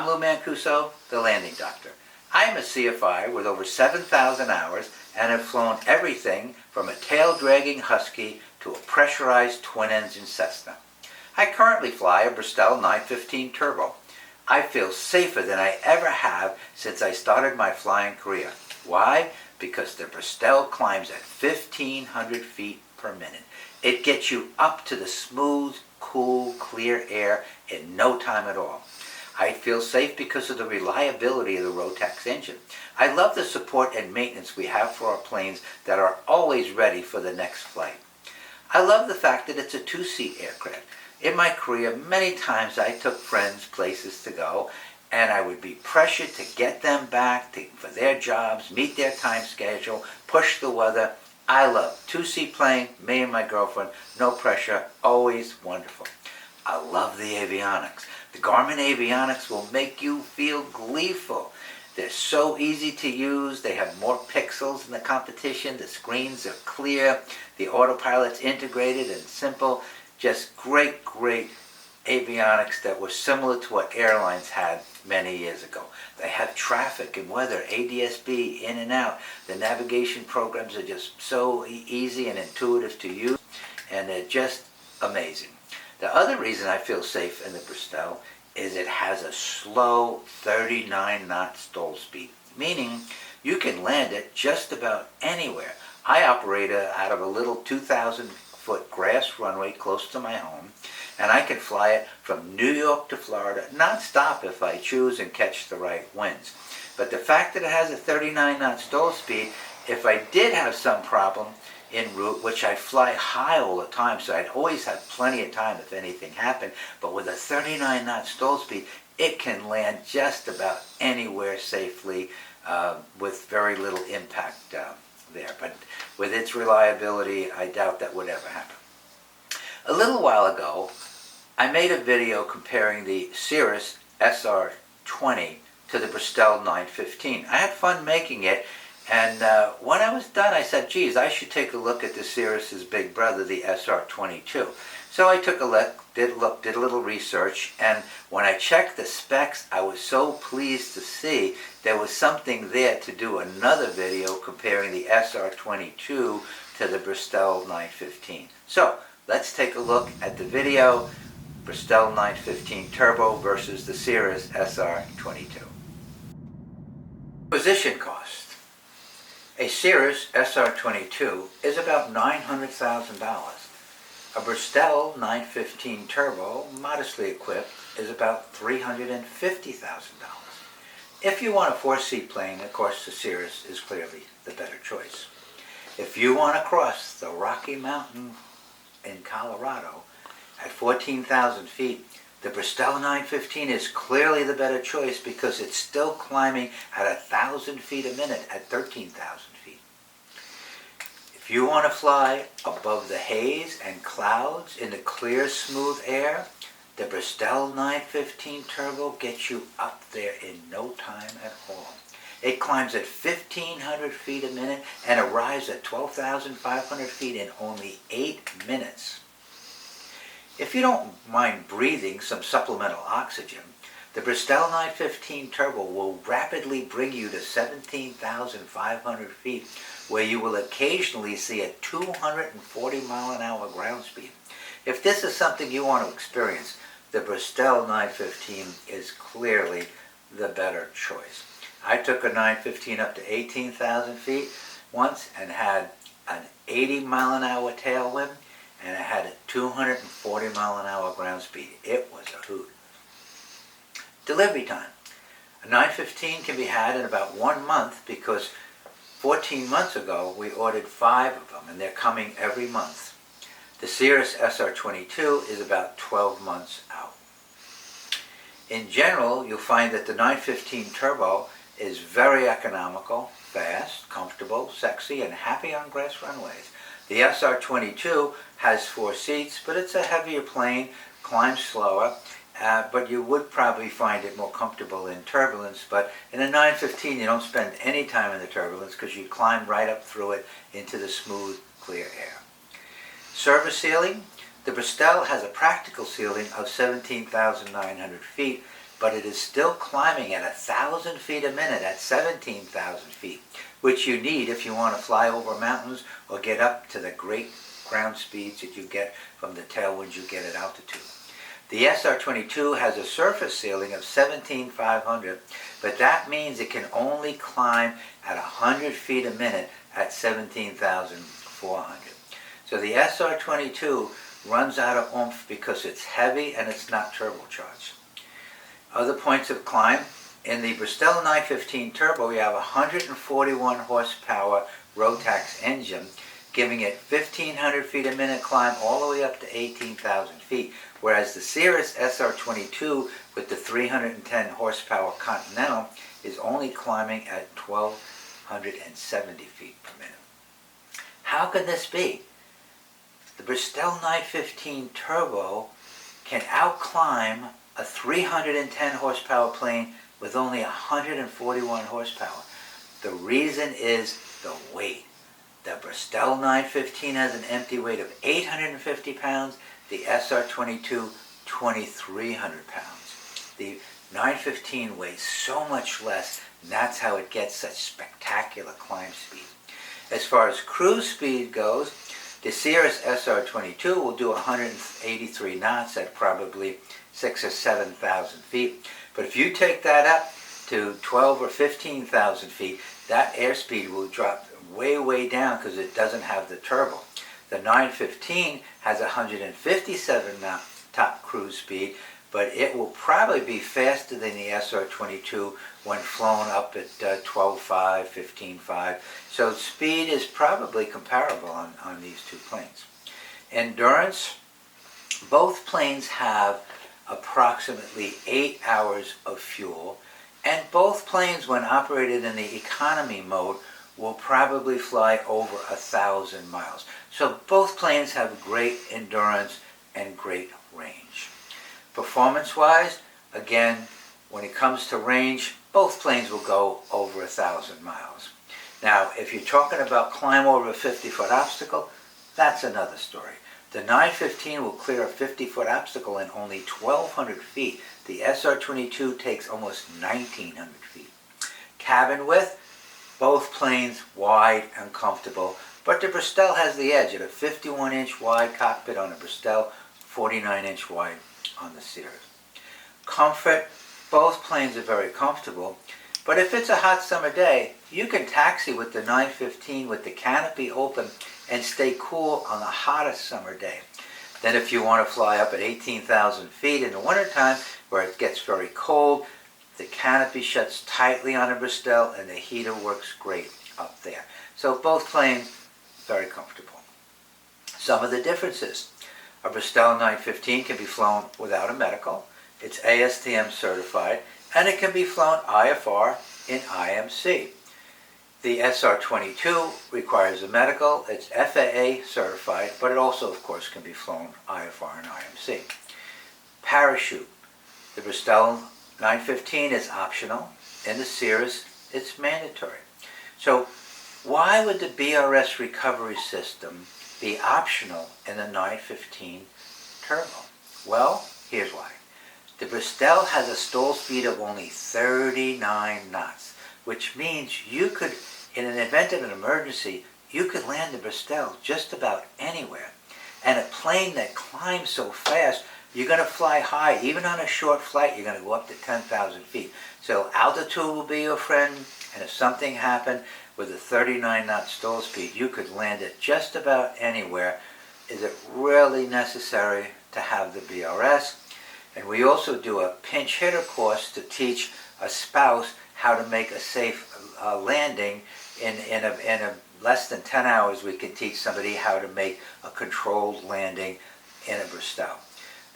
I'm Lou Mancuso, the Landing Doctor. I am a CFI with over 7,000 hours and have flown everything from a tail-dragging Husky to a pressurized twin-engine Cessna. I currently fly a Bristol 915 Turbo. I feel safer than I ever have since I started my flying career. Why? Because the Bristol climbs at 1,500 feet per minute. It gets you up to the smooth, cool, clear air in no time at all. I feel safe because of the reliability of the Rotax engine. I love the support and maintenance we have for our planes that are always ready for the next flight. I love the fact that it's a two-seat aircraft. In my career, many times I took friends places to go, and I would be pressured to get them back for their jobs, meet their time schedule, push the weather. I love two-seat plane, me and my girlfriend, no pressure, always wonderful. I love the avionics. The Garmin avionics will make you feel gleeful. They're so easy to use. They have more pixels than the competition. The screens are clear. The autopilot's integrated and simple. Just great, great avionics that were similar to what airlines had many years ago. They have traffic and weather, ADS-B, in and out. The navigation programs are just so easy and intuitive to use, and they're just amazing. The other reason I feel safe in the Bristol is it has a slow 39-knot stall speed, meaning you can land it just about anywhere. I operate out of a little 2,000-foot grass runway close to my home, and I can fly it from New York to Florida non-stop if I choose and catch the right winds. But the fact that it has a 39-knot stall speed, if I did have some problem en route, which I fly high all the time, so I'd always have plenty of time if anything happened, but with a 39-knot stall speed, it can land just about anywhere safely with very little impact there. But with its reliability, I doubt that would ever happen. A little while ago, I made a video comparing the Cirrus SR20 to the Bristol 915. I had fun making it, and when I was done, I said, geez, I should take a look at the Cirrus's big brother, the SR22. So I took a look, did a little research, and when I checked the specs, I was so pleased to see there was something there to do another video comparing the SR22 to the Bristol 915. So let's take a look at the video, Bristol 915 Turbo versus the Cirrus SR22. Acquisition cost. A Cirrus SR22 is about $900,000. A Bristol 915 Turbo, modestly equipped, is about $350,000. If you want a four-seat plane, of course the Cirrus is clearly the better choice. If you want to cross the Rocky Mountain in Colorado at 14,000 feet, the Bristol 915 is clearly the better choice because it's still climbing at 1,000 feet a minute at 13,000 feet. If you want to fly above the haze and clouds in the clear, smooth air, the Bristol 915 Turbo gets you up there in no time at all. It climbs at 1,500 feet a minute and arrives at 12,500 feet in only 8 minutes. If you don't mind breathing some supplemental oxygen, the Bristol 915 Turbo will rapidly bring you to 17,500 feet, where you will occasionally see a 240-mile-an-hour ground speed. If this is something you want to experience, the Bristol 915 is clearly the better choice. I took a 915 up to 18,000 feet once and had an 80-mile-an-hour tailwind, and it had a 240-mile-an-hour ground speed. It was a hoot. Delivery time. A 915 can be had in about 1 month because 14 months ago we ordered 5 of them, and they're coming every month. The Cirrus SR22 is about 12 months out. In general, you'll find that the 915 Turbo is very economical, fast, comfortable, sexy, and happy on grass runways. The SR22 has 4 seats, but it's a heavier plane, climbs slower, but you would probably find it more comfortable in turbulence. But in a 915, you don't spend any time in the turbulence because you climb right up through it into the smooth, clear air. Service ceiling. The Bristol has a practical ceiling of 17,900 feet, but it is still climbing at 1,000 feet a minute at 17,000 feet, which you need if you want to fly over mountains or get up to the great ground speeds that you get from the tailwinds you get at altitude. The SR-22 has a surface ceiling of 17,500, but that means it can only climb at 100 feet a minute at 17,400. So the SR-22 runs out of oomph because it's heavy and it's not turbocharged. Other points of climb: in the Bristol 915 Turbo, you have a 141 horsepower Rotax engine, giving it 1,500 feet a minute climb all the way up to 18,000 feet, whereas the Cirrus SR-22 with the 310 horsepower Continental is only climbing at 1,270 feet per minute. How could this be? The Bristol 915 Turbo can outclimb a 310 horsepower plane with only 141 horsepower. The reason is the weight. The Bristol 915 has an empty weight of 850 pounds, the SR-22 2,300 pounds. The 915 weighs so much less, and that's how it gets such spectacular climb speed. As far as cruise speed goes, the Cirrus SR-22 will do 183 knots at probably 6,000 or 7,000 feet. But if you take that up to 12,000 or 15,000 feet, that airspeed will drop way down because it doesn't have the turbo. The 915 has 157 knot top cruise speed, but it will probably be faster than the SR-22 when flown up at 12.5, 15.5. So speed is probably comparable on these two planes. Endurance: both planes have approximately 8 hours of fuel, and both planes, when operated in the economy mode, will probably fly over 1,000 miles. So both planes have great endurance and great range. Performance-wise, again, when it comes to range, both planes will go over 1,000 miles. Now, if you're talking about climb over a 50-foot obstacle, that's another story. The 915 will clear a 50-foot obstacle in only 1,200 feet. The SR-22 takes almost 1,900 feet. Cabin width: both planes wide and comfortable, but the Bristol has the edge at a 51-inch wide cockpit on the Bristol, 49-inch wide on the Cirrus. Comfort: both planes are very comfortable, but if it's a hot summer day, you can taxi with the 915 with the canopy open and stay cool on the hottest summer day. Then if you want to fly up at 18,000 feet in the wintertime where it gets very cold, the canopy shuts tightly on a Bristol and the heater works great up there. So both planes, very comfortable. Some of the differences: a Bristol 915 can be flown without a medical, it's ASTM certified, and it can be flown IFR in IMC. The SR-22 requires a medical, it's FAA certified, but it also, of course, can be flown IFR and IMC. Parachute: the Bristol 915 is optional. In the Cirrus, it's mandatory. So why would the BRS recovery system be optional in the 915 Turbo? Well, here's why. The Bristol has a stall speed of only 39 knots, which means you could, in an event of an emergency, you could land the Bristol just about anywhere. And a plane that climbs so fast, you're going to fly high. Even on a short flight, you're going to go up to 10,000 feet. So altitude will be your friend, and if something happened with a 39 knot stall speed, you could land it just about anywhere. Is it really necessary to have the BRS? And we also do a pinch hitter course to teach a spouse how to make a safe landing. In a less than 10 hours, we can teach somebody how to make a controlled landing in a Bristol.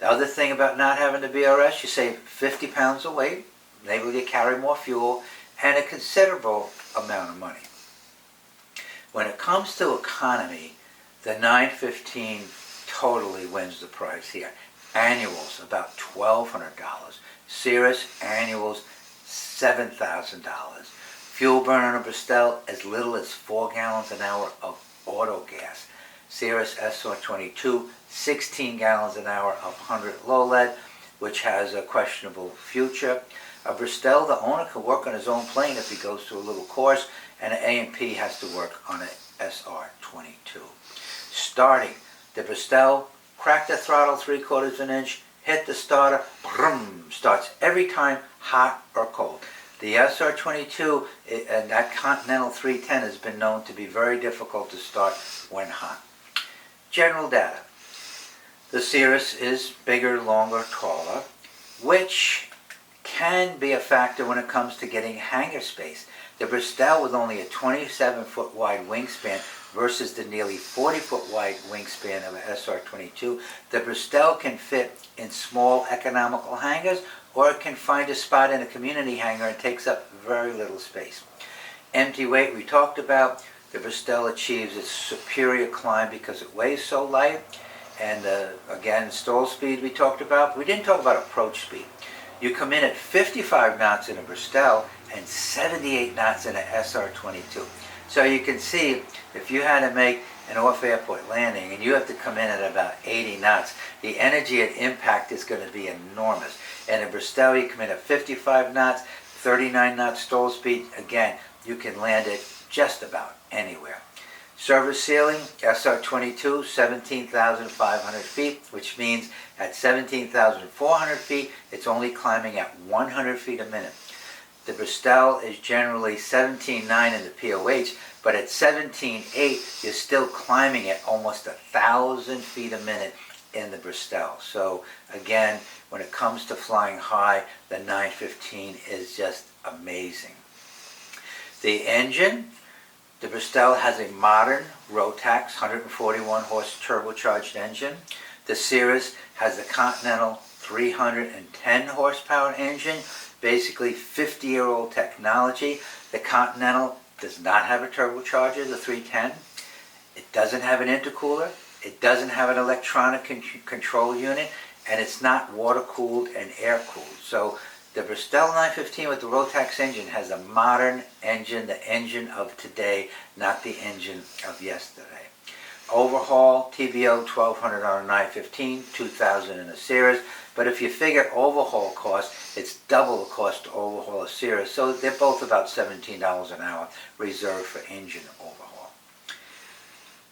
The other thing about not having the BRS, you save 50 pounds of weight, enable you to carry more fuel, and a considerable amount of money. When it comes to economy, the 915 totally wins the prize here. Annuals, about $1,200. Cirrus annuals, $7,000. Fuel burn on a Bristol, as little as 4 gallons an hour of auto gas. Cirrus SR-22, 16 gallons an hour of 100 low lead. which has a questionable future. A Bristol, the owner can work on his own plane if he goes through a little course, and an A&P has to work on an SR-22. Starting, the Bristol, crack the throttle 3/4 of an inch, hit the starter, brum, starts every time, hot or cold. The SR-22 and that Continental 310 has been known to be very difficult to start when hot. General data. The Cirrus is bigger, longer, taller, which can be a factor when it comes to getting hangar space. The Bristol, with only a 27-foot wide wingspan versus the nearly 40-foot wide wingspan of an SR-22, the Bristol can fit in small economical hangars, or it can find a spot in a community hangar and takes up very little space. Empty weight we talked about. The Bristol achieves its superior climb because it weighs so light. And again, stall speed we talked about. We didn't talk about approach speed. You come in at 55 knots in a Bristol and 78 knots in an SR-22. So you can see, if you had to make an off-airport landing and you have to come in at about 80 knots, the energy at impact is going to be enormous. And in Bristol, you come in at 55 knots, 39 knots stall speed. Again, you can land it just about anywhere. Service ceiling, SR-22, 17,500 feet, which means at 17,400 feet, it's only climbing at 100 feet a minute. The Bristol is generally 17.9 in the POH, but at 17.8, you're still climbing at almost 1,000 feet a minute in the Bristol. So again, when it comes to flying high, the 915 is just amazing. The engine, the Bristol has a modern Rotax 141 horse turbocharged engine. The Cirrus has a Continental 310 horsepower engine, basically 50-year-old technology. The Continental does not have a turbocharger, the 310. It doesn't have an intercooler. It doesn't have an electronic control unit, and it's not water-cooled and air-cooled. So the Bristol 915 with the Rotax engine has a modern engine, the engine of today, not the engine of yesterday. Overhaul, TBO 1,200 on a 915, 2,000 in a Cirrus. But if you figure overhaul cost, it's double the cost to overhaul a Cirrus. So they're both about $17 an hour reserved for engine overhaul.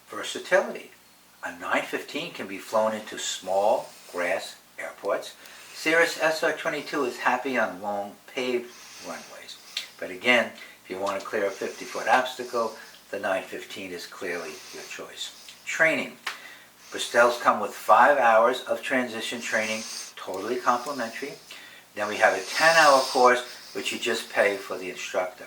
Versatility. A 915 can be flown into small grass airports. Cirrus SR-22 is happy on long paved runways. But again, if you want to clear a 50-foot obstacle, the 915 is clearly your choice. Training. Bristols come with 5 hours of transition training, totally complimentary. Then we have a 10-hour course, which you just pay for the instructor.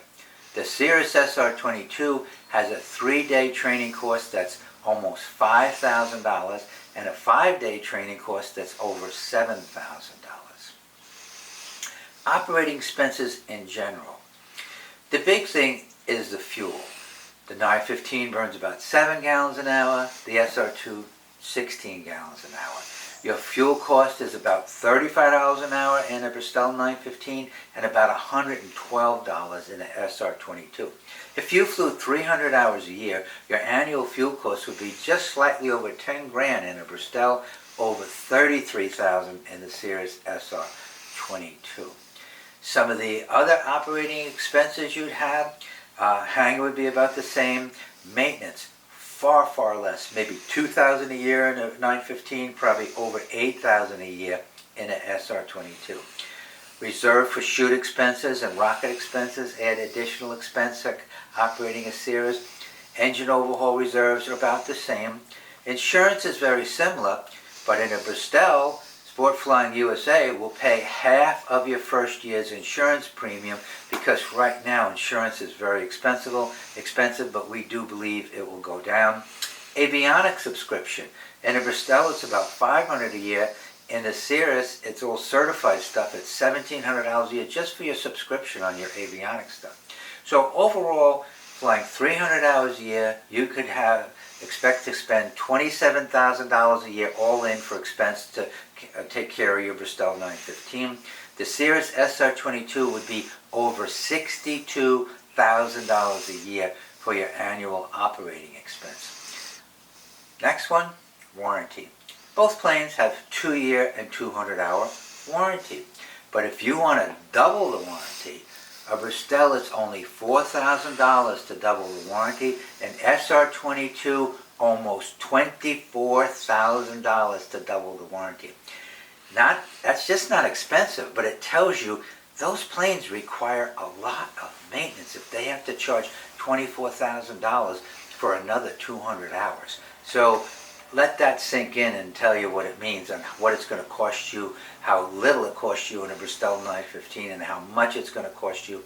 The Cirrus SR-22 has a 3-day training course that's almost $5,000 and a 5-day training course that's over $7,000. Operating expenses in general. The big thing is the fuel. The 915 burns about 7 gallons an hour, the SR2 16 gallons an hour. Your fuel cost is about $35 an hour in a Bristol 915 and about $112 in an SR22. If you flew 300 hours a year, your annual fuel cost would be just slightly over 10 grand in a Bristol, over 33,000 in the Cirrus SR22. Some of the other operating expenses you'd have, hangar would be about the same. Maintenance, far, far less. Maybe $2,000 a year in a 915, probably over $8,000 a year in an SR22. Reserve for chute expenses and rocket expenses add additional expense like operating a Cirrus. Engine overhaul reserves are about the same. Insurance is very similar, but in a Bristol, Sport Flying USA will pay half of your first year's insurance premium because right now insurance is very expensive, but we do believe it will go down. Avionics subscription. In a Bristol, it's about $500 a year. In the Cirrus, it's all certified stuff. It's $1,700 a year just for your subscription on your avionics stuff. So overall, flying 300 hours a year, you could expect to spend $27,000 a year all in for expense to take care of your Bristol 915. The Cirrus SR22 would be over $62,000 a year for your annual operating expense. Next one, warranty. Both planes have 2-year and 200-hour warranty. But if you want to double the warranty, a Bristol is only $4,000 to double the warranty, and SR22 almost $24,000 to double the warranty. That's just not expensive, but it tells you those planes require a lot of maintenance if they have to charge $24,000 for another 200 hours. So let that sink in and tell you what it means and what it's going to cost you, how little it costs you in a Bristol 915 and how much it's going to cost you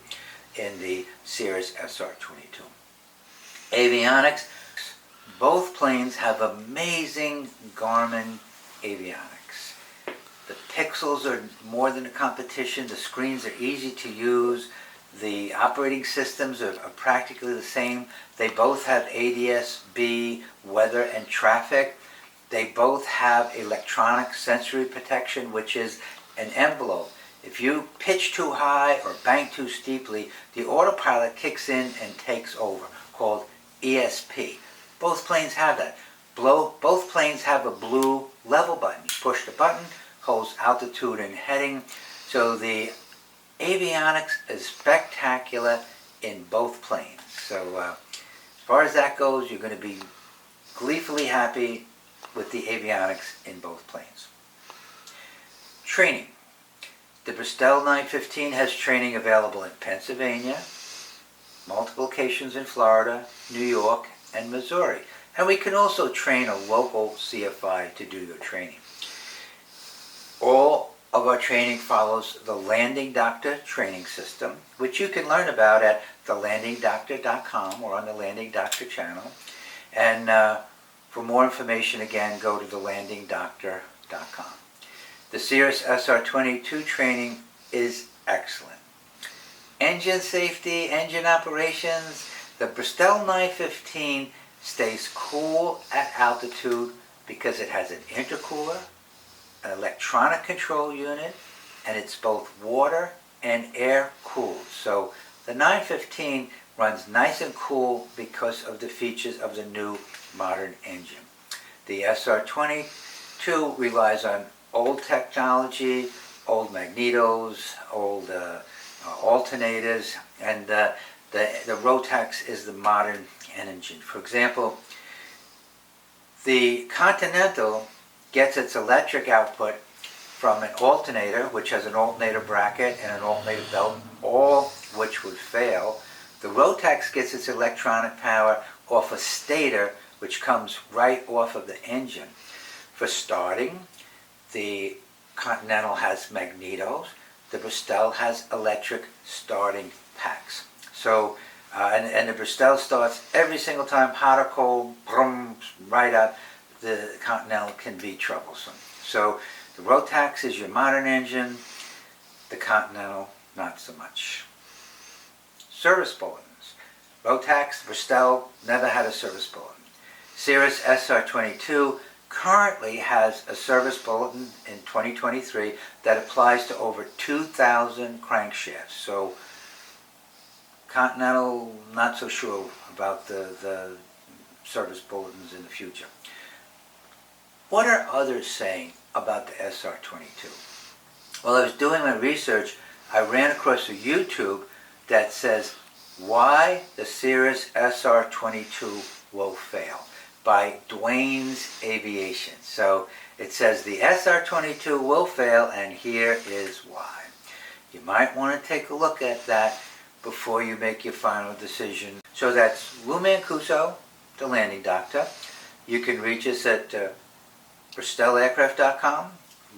in the Cirrus SR22. Avionics. Both planes have amazing Garmin avionics. The pixels are more than a competition. The screens are easy to use. The operating systems are practically the same. They both have ADS-B, weather, and traffic. They both have electronic sensory protection, which is an envelope. If you pitch too high or bank too steeply, the autopilot kicks in and takes over, called ESP. Both planes have that. Both planes have a blue level button. You push the button, holds altitude and heading. So the avionics is spectacular in both planes. So as far as that goes, you're going to be gleefully happy with the avionics in both planes. Training. The Bristol 915 has training available in Pennsylvania, multiple locations in Florida, New York, and Missouri. And we can also train a local CFI to do your training. All of our training follows the Landing Doctor training system, which you can learn about at thelandingdoctor.com or on the Landing Doctor channel. And for more information, again, go to thelandingdoctor.com. The Cirrus SR22 training is excellent. Engine safety, engine operations. The Bristol 915 stays cool at altitude because it has an intercooler, an electronic control unit, and it's both water and air cooled. So the 915 runs nice and cool because of the features of the new modern engine. The SR22 relies on old technology, old magnetos, old alternators, and the Rotax is the modern engine. For example, the Continental gets its electric output from an alternator, which has an alternator bracket and an alternator belt, all which would fail. The Rotax gets its electronic power off a stator, which comes right off of the engine. For starting, the Continental has magnetos. The Bristol has electric starting packs. So, and the Bristol starts every single time, hot or cold, brum, right up. The Continental can be troublesome. So the Rotax is your modern engine, the Continental not so much. Service bulletins. Rotax, Bristol never had a service bulletin. Cirrus SR22 currently has a service bulletin in 2023 that applies to over 2,000 crankshafts. So Continental, not so sure about the service bulletins in the future. What are others saying about the SR22? While I was doing my research, I ran across a YouTube that says, "Why the Cirrus SR22 Will Fail," by Dwayne's Aviation. So it says the SR22 will fail, and here is why. You might want to take a look at that before you make your final decision. So that's Lou Mancuso, the Landing Doctor. You can reach us at BristolAircraft.com,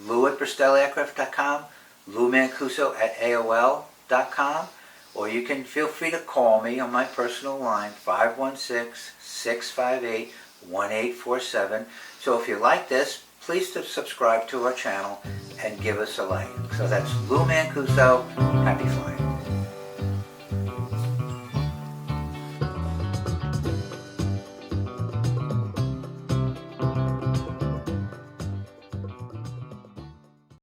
Lou at BristolAircraft.com, Lou Mancuso at AOL.com, or you can feel free to call me on my personal line, 516-658-1847. So if you like this, please subscribe to our channel and give us a like. So that's Lou Mancuso. Happy flying.